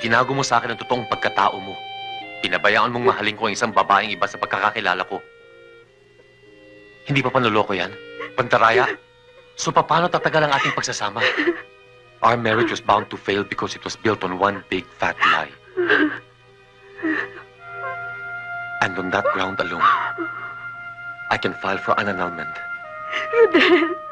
Itinago mo sa akin ang totoong pagkatao mo. Pinabayaan mong mahalin ko ang isang babaeng iba sa pagkakakilala ko. Hindi pa panloloko yan? Pantaraya? So paano tatagal ang ating pagsasama? Our marriage was bound to fail because it was built on one big fat lie. And on that ground alone, I can file for an annulment. Rodel!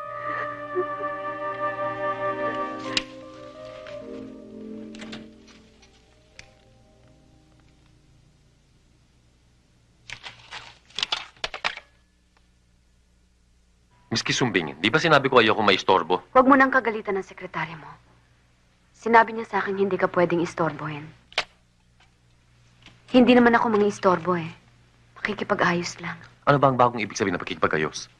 Miss Kisumbing, di ba sinabi ko ayoko maistorbo? Huwag mo nang kagalitan ng sekretary mo. Sinabi niya sa akin hindi ka pwedeng istorbohin. Hindi naman ako mga istorbo eh. Makikipag-ayos lang. Ano ba ang bagong ibig sabihin ng pakikipag-ayos?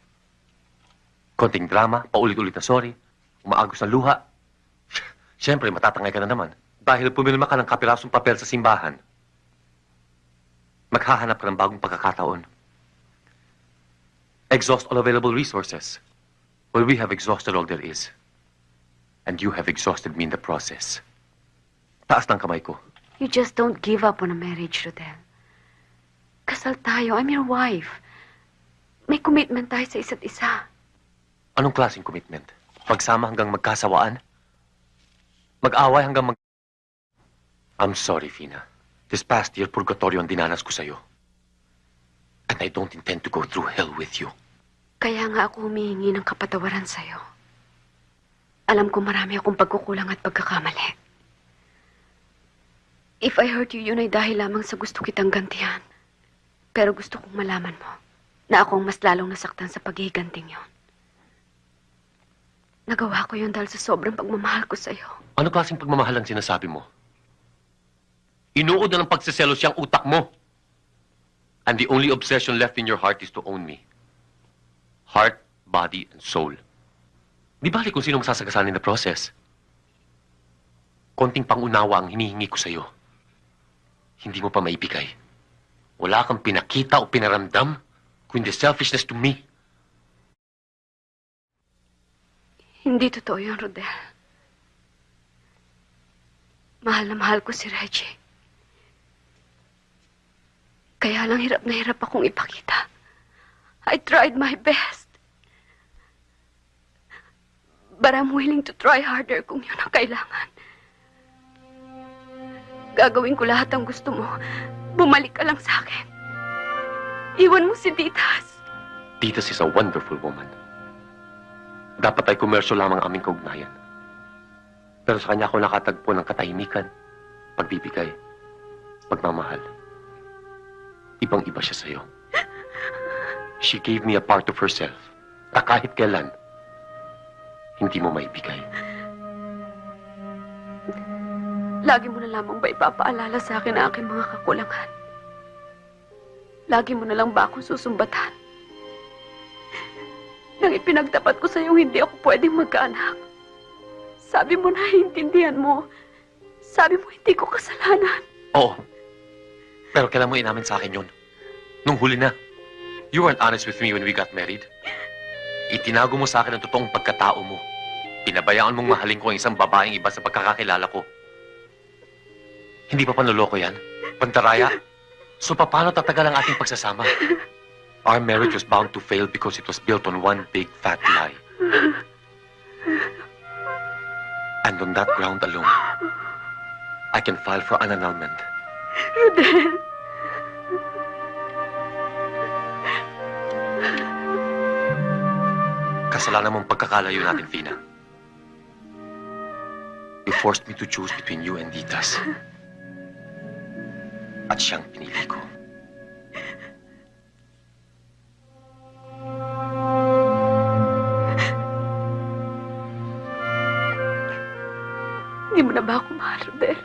Konting drama, paulit-ulit na sorry, umaagos ng luha. Siyempre, matatangay ka na naman. Dahil pumilma ka ng kapirasong papel sa simbahan. Maghahanap ka ng bagong pagkakataon. Exhaust all available resources. Well, we have exhausted all there is. And you have exhausted me in the process. Taas ng kamay ko. You just don't give up on a marriage, Rodel. Kasal tayo. I'm your wife. May commitment tayo sa isa't isa. Anong klaseng commitment? Pagsama hanggang magkasawaan? Mag-away hanggang I'm sorry, Fina. This past year, purgatorio ang dinanas ko sa'yo. And I don't intend to go through hell with you. Kaya nga ako humihingi ng kapatawaran sa'yo. Alam ko marami akong pagkukulang at pagkakamali. If I hurt you, yun ay dahil lamang sa gusto kitang gantihan. Pero gusto kong malaman mo na ako ang mas lalong nasaktan sa paghihiganting yon. Nagawa ko yun dahil sa sobrang pagmamahal ko sa'yo. Ano klaseng pagmamahal ang sinasabi mo? Inuod na ng pagsiselos siyang utak mo. And the only obsession left in your heart is to own me. Heart, body, and soul. Di bali kung sino masasagasan in the process. Konting pangunawa ang hinihingi ko sa'yo. Hindi mo pa maibigay. Wala kang pinakita o pinaramdam, kundi selfishness to me. Hindi totoo yun, Rodel. Mahal na mahal ko si Reggie. Kaya lang hirap na hirap akong ipakita. I tried my best. But I'm willing to try harder kung yun ang kailangan. Gagawin ko lahat ang gusto mo. Bumalik ka lang sa akin. Iwan mo si Titas. Titas is a wonderful woman. Dapat ay komersyo lamang aming kaugnayan. Pero sa kanya ako nakatagpo ng katahimikan, pagbibigay, pagmamahal. Ibang-iba siya sa'yo. She gave me a part of herself na kahit kailan, hindi mo maibigay. Lagi mo na lamang ba ipapaalala sa akin ang aking mga kakulangan? Lagi mo na lang ba akong susumbatan? Nang ipinagtapat ko sa'yo, hindi ako pwedeng magkaanak. Sabi mo na, hiintindihan mo. Sabi mo, hindi ko kasalanan. Oo. Pero kailan mo inamin sa akin yun? Nung huli na. You weren't honest with me when we got married. Itinago mo sa akin ang totoong pagkatao mo. Pinabayaan mong mahalin ko ang isang babaeng iba sa pagkakakilala ko. Hindi pa panloloko yan? Pantaraya? So paano tatagal ang ating pagsasama? Our marriage was bound to fail because it was built on one big fat lie. And on that ground alone, I can file for an annulment. Rodel! Kasalanan mong pagkakalayo natin, Fina. You forced me to choose between you and Ditas. At siyang pinili ko. Hindi mo na ba ako mahal, Rodel?